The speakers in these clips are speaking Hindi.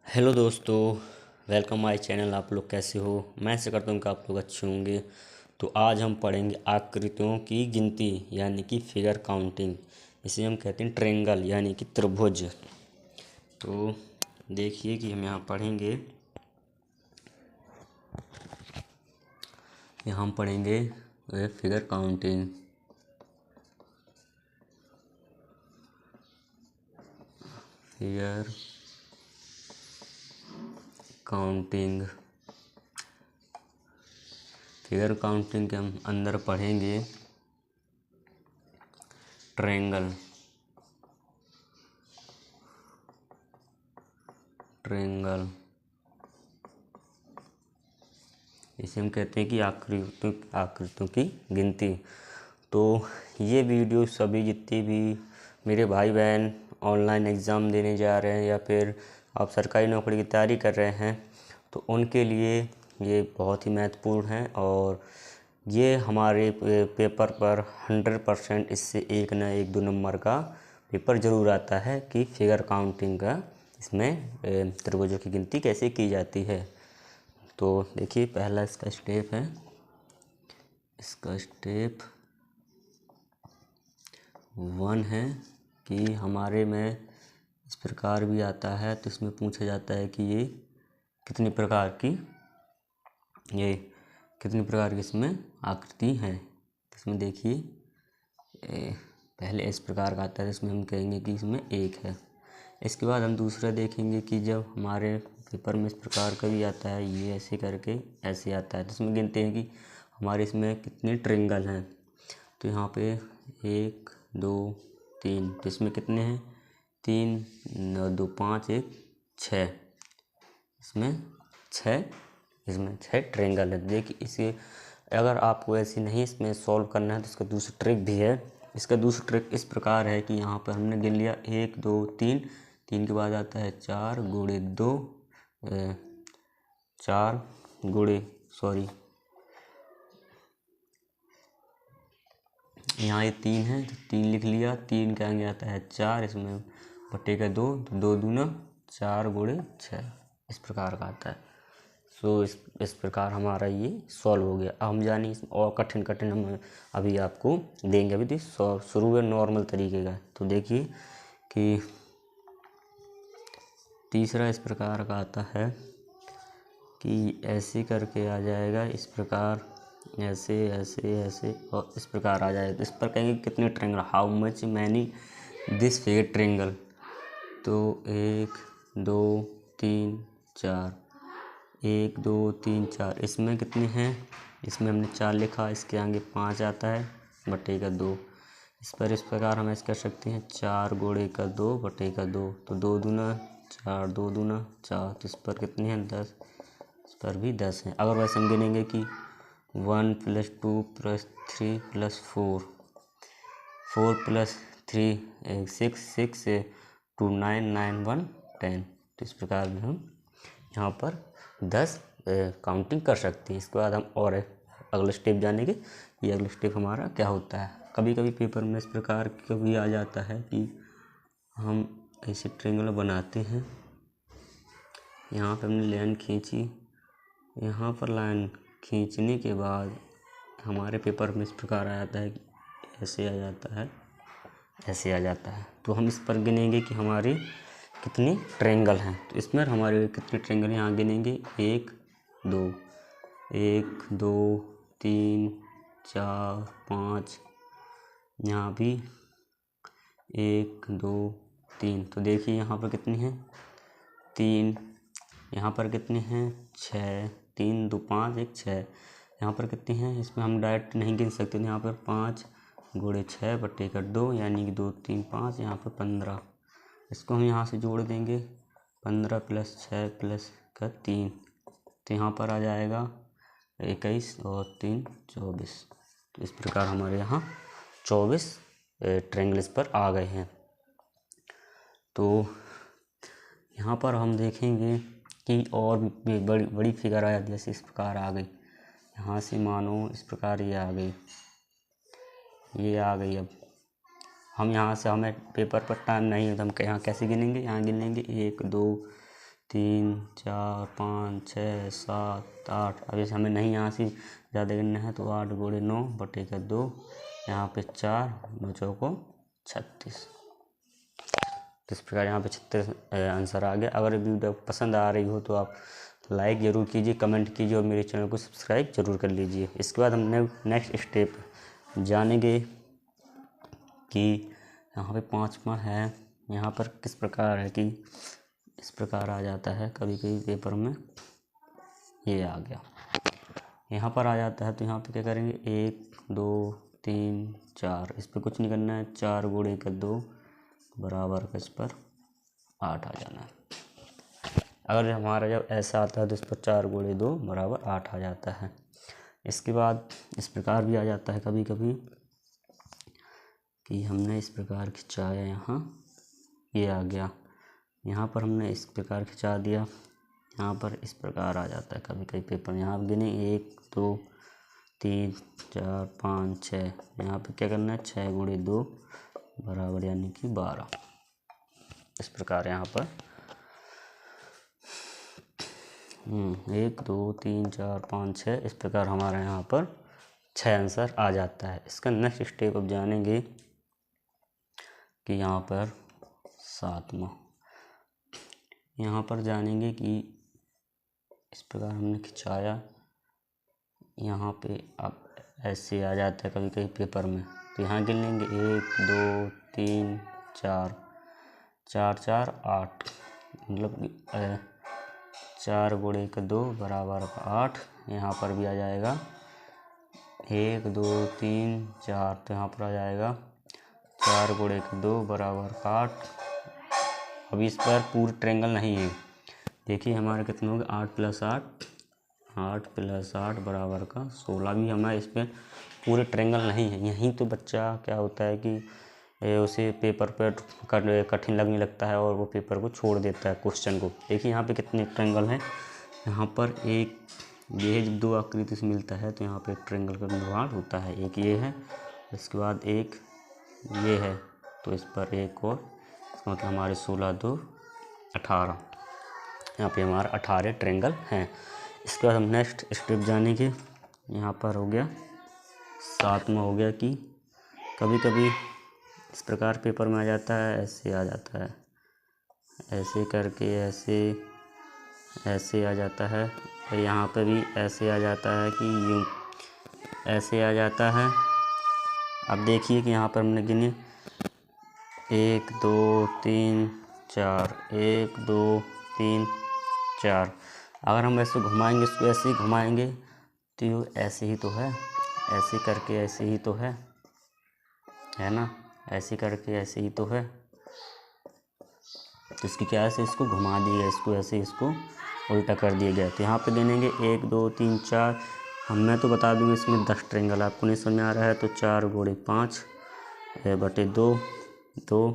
हेलो दोस्तों। Welcome my channel. आप लोग कैसे हो? मैं ऐसे करता हूँ कि आप लोग अच्छे होंगे। तो आज हम पढ़ेंगे आकृतियों की गिनती यानी कि फिगर काउंटिंग। इसे हम कहते हैं ट्रायंगल यानी कि त्रिभुज। तो देखिए कि हम यहाँ पढ़ेंगे figure counting. Figure counting figure counting के हम अंदर पढ़ेंगे ट्रायंगल। ट्रायंगल इसे हम कहते हैं कि आकृतियों की गिनती। तो ये वीडियो सभी जितने भी मेरे भाई बहन ऑनलाइन एग्ज़ाम देने जा रहे हैं या फिर आप सरकारी नौकरी की तैयारी कर रहे हैं तो उनके लिए ये बहुत ही महत्वपूर्ण है। और ये हमारे पेपर पर 100% इससे एक न एक 2 नंबर का पेपर ज़रूर आता है कि फिगर काउंटिंग का इसमें त्रिभुजों की गिनती कैसे की जाती है। तो देखिए पहला इसका स्टेप है। इसका स्टेप 1 है कि हमारे में इस प्रकार भी आता है। तो इसमें पूछा जाता है कि ये कितनी प्रकार की इसमें आकृति हैं। इसमें देखिए पहले इस प्रकार का आता है, इसमें हम कहेंगे कि इसमें एक है। इसके बाद हम दूसरा देखेंगे कि जब हमारे पेपर में इस प्रकार का भी आता है, ये ऐसे करके ऐसे आता है, तो इसमें गिनते हैं कि हमारे इसमें कितने ट्रायंगल हैं। तो यहाँ पे 1 2 3, तो इसमें कितने हैं? 3 2 5 1 6। इसमें 6 ट्रायंगल है। देखिए इसे अगर आपको ऐसे नहीं इसमें सॉल्व करना है तो इसका दूसरा ट्रिक भी है। इसका दूसरा ट्रिक इस प्रकार है कि यहाँ पर हमने गिन लिया 1 2 3, 3 के बाद आता है 4 गुणे 2, 4 गुणे यहाँ ये 3 है तो 3 लिख लिया। 3 के आगे आता है 4, इसमें बटेगा 2, तो 2 दूना 4 गुणे 6 इस प्रकार का आता है। सो इस प्रकार हमारा ये सॉल्व हो गया। अब हम जाने और कठिन हम अभी आपको देंगे। अभी तो शुरू है नॉर्मल तरीके का। तो देखिए कि तीसरा इस प्रकार का आता है कि ऐसे करके आ जाएगा, इस प्रकार ऐसे ऐसे ऐसे और इस प्रकार आ जाएगा। तो इस पर कहेंगे कितने triangle, how much many this figure triangle. तो 1 2 3 4, 1 2 3 4, इसमें कितने हैं? इसमें हमने 4 लिखा, इसके आगे 5 आता है बटेगा 2। इस प्रकार हम ऐसे कर सकते हैं 4 गुणे का 2 बटेगा 2, तो 2 दूना 4 2 दूना 4, तो इस पर कितने हैं? 10। इस पर भी 10 हैं। अगर वैसे हम गिनेंगे कि 1 + 2 + 3 + 4, 4 + 3 6, 6 से 2 9 9 1 10। तो इस प्रकार भी हम यहाँ पर 10 काउंटिंग कर सकते हैं। इसके बाद हम और अगला स्टेप जानेंगे। ये अगला स्टेप हमारा क्या होता है। कभी कभी पेपर में इस प्रकार का भी आ जाता है कि हम ऐसे ट्रायंगल बनाते हैं। यहाँ पर हमने लाइन खींची, यहाँ पर लाइन खींचने के बाद हमारे पेपर में इस प्रकार आ जाता है कि ऐसे आ जाता है, ऐसे आ जाता है। तो हम इस पर गिनेंगे कि हमारे कितने ट्रायंगल हैं। तो इसमें हमारे कितने ट्रायंगल यहाँ गिनेंगे 1 2 1 2 3 4 5, यहाँ भी 1 2 3। तो देखिए यहाँ पर कितने हैं? 3। यहाँ पर कितने हैं? 6। 3 2 5 1 6। यहाँ पर कितने हैं? इसमें हम डायरेक्ट नहीं गिन सकते। तो यहाँ पर 5 गुणे 6 बटेगा 2, यानी कि 2 3 5, यहाँ पर 15। इसको हम यहाँ से जोड़ देंगे 15 + 6 + 3, तो यहाँ पर आ जाएगा 21 और 3 24। तो इस प्रकार हमारे यहाँ 24 ट्रायंगल इस पर आ गए हैं। तो यहाँ पर हम देखेंगे कि और भी बड़ी फिगर आ जाती है। जैसे इस प्रकार आ गई, यहाँ से मानो इस प्रकार ये आ गई, ये आ गई। अब हम यहाँ से हमें पेपर पर टाइम नहीं है तो हम यहाँ कैसे गिनेंगे? यहाँ गिन लेंगे 1 2 3 4 5 6 7 8। अब जैसे हमें नहीं यहाँ से ज़्यादा गिनना है तो 8 गुणे 9 बटे का 2, यहाँ पे 4, 9 चौको 36। तो इस प्रकार यहाँ पे 36 आंसर आ गया। अगर वीडियो पसंद आ रही हो तो आप लाइक ज़रूर कीजिए, कमेंट कीजिए और मेरे चैनल को सब्सक्राइब जरूर कर लीजिए। इसके बाद हम नेक्स्ट स्टेप जानेंगे कि यहाँ पे 5वां है। यहाँ पर किस प्रकार है कि इस प्रकार आ जाता है, कभी कभी पेपर में ये आ गया, यहाँ पर आ जाता है। तो यहाँ पे क्या करेंगे, 1 2 3 4, इस पर कुछ नहीं करना है। 4 गुणे का 2 बराबर का इस पर 8 आ जाना है। अगर हमारा जब ऐसा आता है तो इस पर 4 गुणे 2 बराबर 8 आ जाता है। इसके बाद इस प्रकार भी आ जाता है कभी कभी कि हमने इस प्रकार खिंचाया, यहाँ ये आ गया, यहाँ पर हमने इस प्रकार खिंचा दिया, यहाँ पर इस प्रकार आ जाता है कभी कभी पेपर। यहाँ गिने 1 2 3 4 5 6, यहाँ पे क्या करना है, 6 गुणे 2 बराबर यानी कि 12। इस प्रकार यहाँ पर 1 2 3 4 5 6, इस प्रकार हमारा यहाँ पर 6 आंसर आ जाता है। इसका नेक्स्ट स्टेप अब जानेंगे कि यहाँ पर 7वां, यहाँ पर जानेंगे कि इस प्रकार हमने खिंचाया, यहाँ पे अब ऐसे आ जाता है कभी कभी पेपर में। तो यहाँ गिन लेंगे 1 2 3 4, 4 4 8, मतलब 4 गुणे का 2 बराबर का 8। यहाँ पर भी आ जाएगा 1 2 3 4, तो यहाँ पर आ जाएगा 4 गुणे का 2 बराबर का 8। अभी इस पर पूरे ट्रायंगल नहीं है, देखिए हमारे कितने हो गए, 8 + 8, 8 + 8 बराबर का 16। भी हमारे इस पर पूरे ट्रायंगल नहीं है। यहीं तो बच्चा क्या होता है कि उसे पेपर पर कठिन लगने लगता है और वो पेपर को छोड़ देता है क्वेश्चन को। देखिए यहाँ पे कितने ट्रायंगल हैं, यहाँ पर एक ये जब 2 आकृति से मिलता है तो यहाँ पे एक ट्रायंगल का निर्माण होता है। एक ये है, इसके बाद एक ये है, तो इस पर एक और, इसका मतलब हमारे 16 2 18, यहाँ पे हमारा 18 ट्रायंगल हैं। इसके बाद हम नेक्स्ट स्टेप जानेंगे। यहाँ पर हो गया 7वां, हो गया कि कभी कभी इस प्रकार पेपर में आ जाता है, ऐसे आ जाता है, ऐसे करके ऐसे आ जाता है। और यहाँ पे भी ऐसे आ जाता है कि यूँ ऐसे आ जाता है। अब देखिए कि यहाँ पर हमने गिने 1 2 3 4, 1 2 3 4। अगर हम ऐसे घुमाएंगे, इसको ऐसे ही घुमाएंगे तो ये ऐसे ही तो है, ऐसे करके ऐसे ही तो है ना, ऐसे करके ऐसे ही तो है। तो इसकी क्या है, इसको घुमा दिया, इसको ऐसे इसको उल्टा कर दिया गया। तो यहाँ पे गिनेंगे 1 2 3 4। मैं तो बता दूँगा इसमें 10 ट्रायंगल, आपको नहीं समझ में आ रहा है तो 4 गुणे 5 बटे 2 2,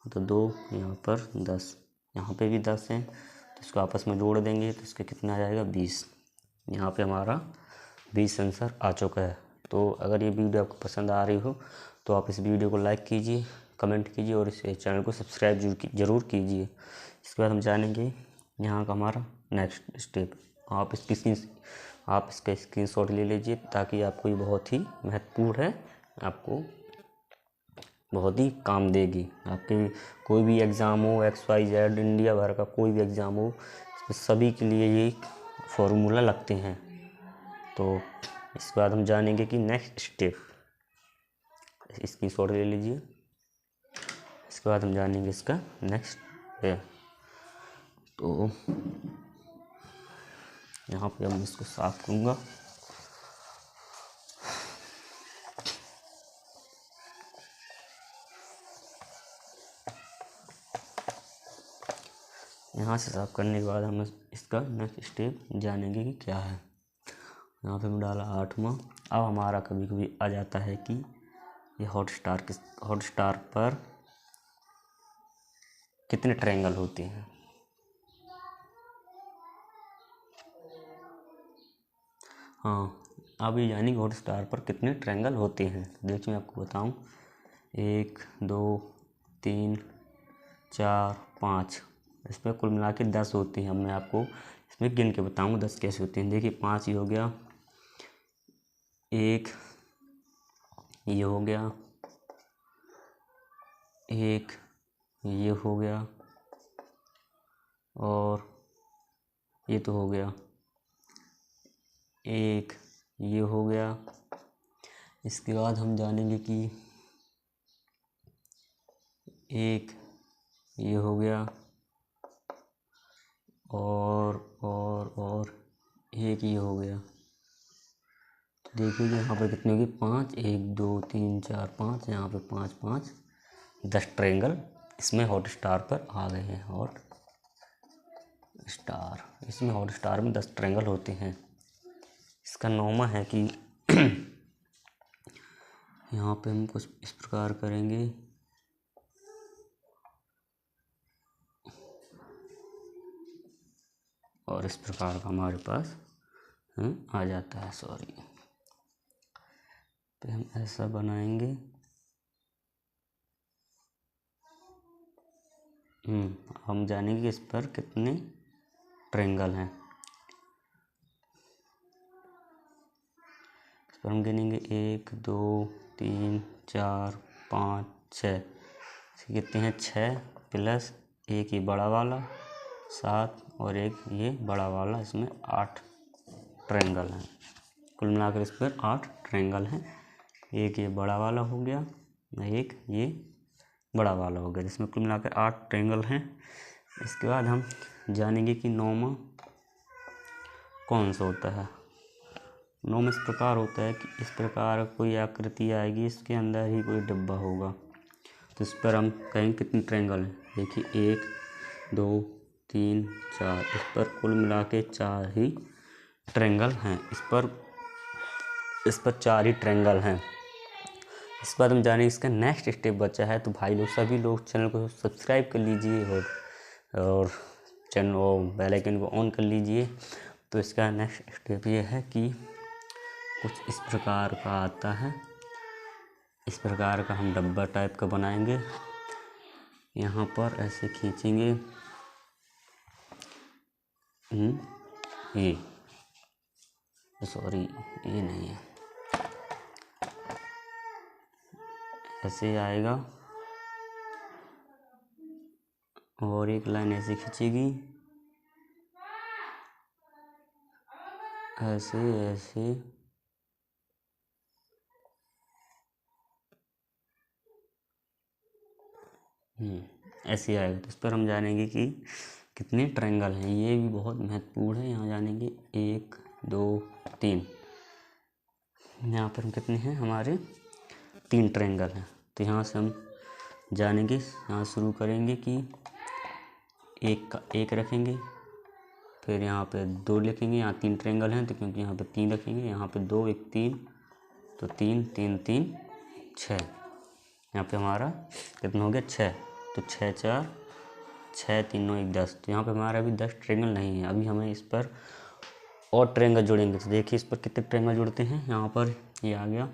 तो 2 यहाँ पर 10, यहाँ पे भी 10 हैं, तो इसको आपस में जोड़ देंगे तो इसका कितना आ जाएगा, 20। यहाँ पे हमारा 20 आंसर आ चुका है। तो अगर ये वीडियो आपको पसंद आ रही हो तो आप इस वीडियो को लाइक कीजिए, कमेंट कीजिए और इस चैनल को सब्सक्राइब जरूर कीजिए। इसके बाद हम जानेंगे यहाँ का हमारा नेक्स्ट स्टेप। आप इसका स्क्रीनशॉट ले लीजिए ताकि आपको ये बहुत ही महत्वपूर्ण है, आपको बहुत ही काम देगी। आपके कोई भी एग्ज़ाम हो, XYZ इंडिया भर का कोई भी एग्ज़ाम हो, इसमें सभी के लिए ये फॉर्मूला लगते हैं। तो इसके बाद हम जानेंगे कि नेक्स्ट स्टेप, स्क्रीनशॉट ले लीजिए। इसके बाद हम जानेंगे इसका नेक्स्ट है। तो यहाँ पे हम इसको साफ करूँगा। यहाँ से साफ करने के बाद हम इसका नेक्स्ट स्टेप जानेंगे कि क्या है। यहाँ पे हमने डाला 8वां। अब हमारा कभी कभी आ जाता है कि ये हॉटस्टार पर कितने ट्रायंगल होते हैं। हाँ, अब ये यानी हॉटस्टार पर कितने ट्रायंगल होते हैं। देखिए मैं आपको बताऊँ, 1 2 3 4 5, इसमें कुल मिला के 10 होती हैं। अब मैं आपको इसमें गिन के बताऊँगा 10 कैसे होती हैं। देखिए 5 ये हो गया, 1 ये हो गया, 1 ये हो गया, और ये तो हो गया, 1 ये हो गया। इसके बाद हम जानेंगे कि 1 ये हो गया, और 1 ये हो गया। तो देखिए यहाँ पर कितनी होगी, 5, 1 2 3 4 5, यहाँ पे 5 5 10 ट्रायंगल इसमें हॉटस्टार पर आ गए हैं। हॉट स्टार, इसमें हॉटस्टार में 10 ट्रायंगल होते हैं। इसका नॉर्मा है कि यहाँ पे हम कुछ इस प्रकार करेंगे, और इस प्रकार का हमारे पास आ जाता है। सॉरी, तो हम ऐसा बनाएंगे। हम जानेंगे इस पर कितने ट्रायंगल हैं। इस पर हम गिनेंगे 1 2 3 4 5 6। कितने हैं, 6 प्लस 1 ये बड़ा वाला 7, और 1 ये बड़ा वाला, इसमें 8 ट्रायंगल हैं। कुल मिलाकर इस पर 8 ट्रायंगल हैं। 1 ये बड़ा वाला हो गया, 1 ये बड़ा वाला हो गया, जिसमें कुल मिलाकर 8 ट्रायंगल हैं। इसके बाद हम जानेंगे कि नॉर्मा कौन सा होता है। नॉर्मा इस प्रकार होता है कि इस प्रकार कोई आकृति आएगी, इसके अंदर ही कोई डिब्बा होगा, तो इस पर हम कहेंगे कितने ट्रायंगल हैं। देखिए 1 2 3 4, इस पर कुल मिला के 4 ही ट्रायंगल हैं। इस पर 4 ही ट्रायंगल हैं। इस बार हम जानेंगे इसका नेक्स्ट स्टेप बचा है। तो भाई लोग, सभी लोग चैनल को सब्सक्राइब कर लीजिए और चैनल और बेल आइकन को ऑन कर लीजिए। तो इसका नेक्स्ट स्टेप ये है कि कुछ इस प्रकार का आता है। इस प्रकार का हम डब्बा टाइप का बनाएंगे। यहाँ पर ऐसे खींचेंगे, ये सॉरी ये नहीं है, ऐसे आएगा, और एक लाइन ऐसे खींचेगी, ऐसे ऐसे, ऐसे आएगा। तो इस पर हम जानेंगे कि कितने ट्रायंगल हैं। ये भी बहुत महत्वपूर्ण है। यहाँ जानेंगे 1 2 3, यहाँ पर हम कितने हैं, हमारे 3 ट्रायंगल हैं। तो यहाँ से हम जानेंगे, यहाँ शुरू करेंगे कि 1 का 1 रखेंगे, फिर यहाँ पे 2 लिखेंगे। यहाँ 3 ट्रायंगल हैं तो क्योंकि यहाँ पे 3 रखेंगे, यहाँ पे 2 1 3, तो 3 3 3 6। यहाँ पे हमारा कितना हो गया, 6। तो 6 4 6 3 9 1 10। तो यहाँ पे हमारा अभी 10 ट्रायंगल नहीं है। अभी हमें इस पर और ट्रायंगल जोड़ेंगे। तो देखिए इस पर कितने ट्रायंगल जुड़ते हैं। यहाँ पर ये आ गया,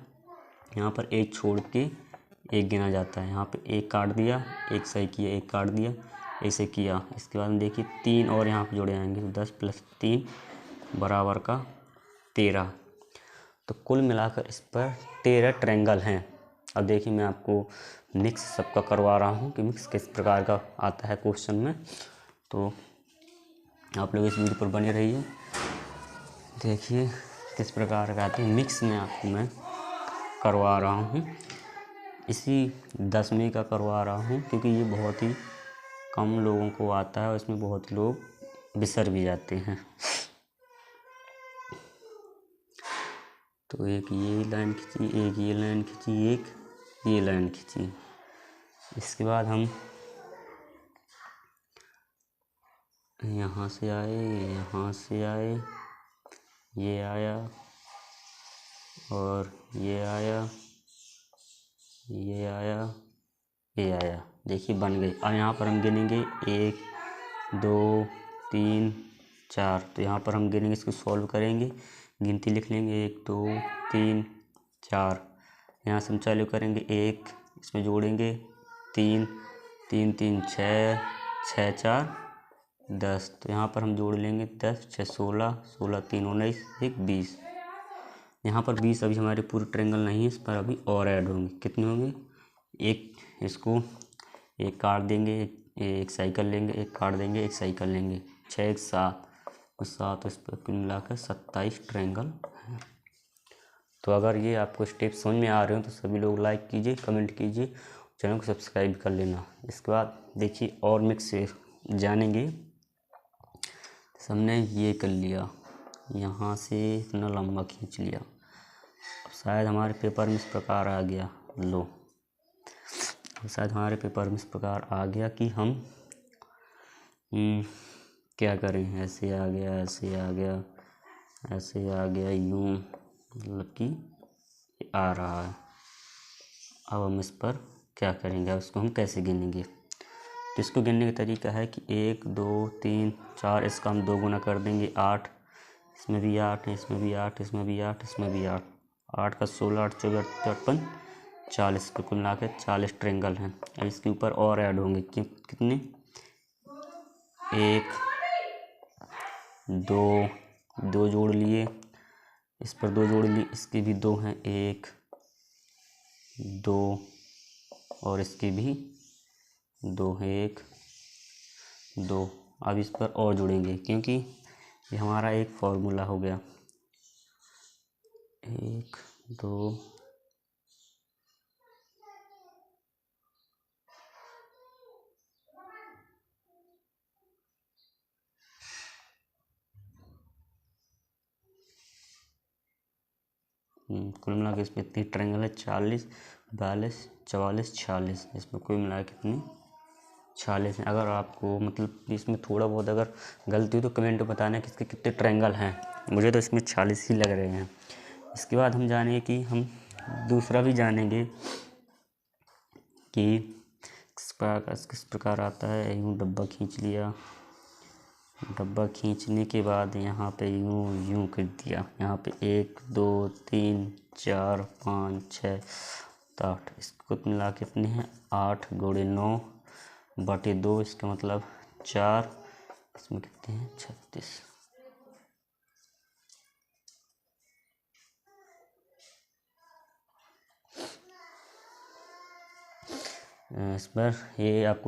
यहाँ पर 1 छोड़ के 1 गिना जाता है। यहाँ पे 1 काट दिया, 1 सही किया, 1 काट दिया, ऐसे किया। इसके बाद देखिए 3 और यहाँ पे जोड़े जाएंगे, तो 10 + 3 बराबर का 13। तो कुल मिलाकर इस पर 13 ट्रायंगल हैं। अब देखिए मैं आपको मिक्स सबका करवा रहा हूँ कि मिक्स किस प्रकार का आता है क्वेश्चन में। तो आप लोग इस वीडियो पर बने रहिए। देखिए किस प्रकार का आते हैं मिक्स में, आपको मैं करवा रहा हूँ। इसी 10वीं का करवा रहा हूँ क्योंकि ये बहुत ही कम लोगों को आता है और इसमें बहुत लोग बिसर भी जाते हैं। तो एक ये लाइन खींची, एक ये लाइन खींची, एक ये लाइन खींची। इसके बाद हम यहाँ से आए, यहाँ से आए, ये आया और ये आया, ये आया, ये आया। देखिए बन गई। अब यहाँ पर हम गिनेंगे 1 2 3 4। तो यहाँ पर हम गिनेंगे, इसको सॉल्व करेंगे, गिनती लिख लेंगे 1 2 3 4। यहाँ से हम चालू करेंगे 1, इसमें जोड़ेंगे 3 3 3 6 6 4 10, तो यहाँ पर हम जोड़ लेंगे 10 6 16, 16 3 19, 1 20। यहाँ पर 20 अभी हमारे पूरे ट्रायंगल नहीं है, इस पर अभी और ऐड होंगे। कितने होंगे? एक, इसको एक काट देंगे, एक साइकिल लेंगे, एक काट देंगे, एक साइकिल लेंगे, 6 1 7 और 7, इस पर कुल मिलाकर 27 ट्रायंगल हैं। तो अगर ये आपको स्टेप समझ में आ रहे हो तो सभी लोग लाइक कीजिए, कमेंट कीजिए, चैनल को सब्सक्राइब कर लेना। इसके बाद देखिए और मिक्स से जानेंगे। हमने ये कर लिया, यहाँ से इतना लंबा खींच लिया। अब शायद हमारे पेपर में इस प्रकार आ गया, लो शायद हमारे पेपर में इस प्रकार आ गया कि हम क्या करें। ऐसे आ गया, ऐसे आ गया, ऐसे आ गया, यूँ मतलब कि आ रहा है। अब हम इस पर क्या करेंगे, उसको हम कैसे गिनेंगे? तो इसको गिनने का तरीका है कि 1 2 3 4, इसका हम 2 गुना कर देंगे 8, इसमें भी 8 है, इसमें भी 8, इसमें भी 8, इसमें भी 8, 8 का 16, 8 24, 58, 40, तो कुल मिला के 40 ट्रायंगल हैं। अब इसके ऊपर और ऐड होंगे कितने? 1 2, 2 जोड़ लिए, इस पर 2 जोड़ लिए, इसके भी 2 हैं, 1 2 और इसके भी 2 हैं, 1 2। अब इस पर और जुड़ेंगे क्योंकि ये हमारा एक फॉर्मूला हो गया। 1 2 कुल मिला के इसमें इतनी ट्रायंगल है, 40 42 44 46, इसमें कुल मिला के कितनी 46 है। अगर आपको मतलब इसमें थोड़ा बहुत अगर गलती हो तो कमेंट में बताना कि इसके कितने ट्रायंगल हैं। मुझे तो इसमें 40 ही लग रहे हैं। इसके बाद हम जानेंगे कि हम दूसरा भी जानेंगे कि किस प्रकार आता है। यूँ डब्बा खींच लिया, डब्बा खींचने के बाद यहाँ पे यूँ कर दिया। यहाँ पे 1 2 3 4 5 6 8, इसको मिला कितने हैं 8 गुणे 9 बटे 2, इसका मतलब 4, इसमें कितने हैं 36। इस पर ये आपको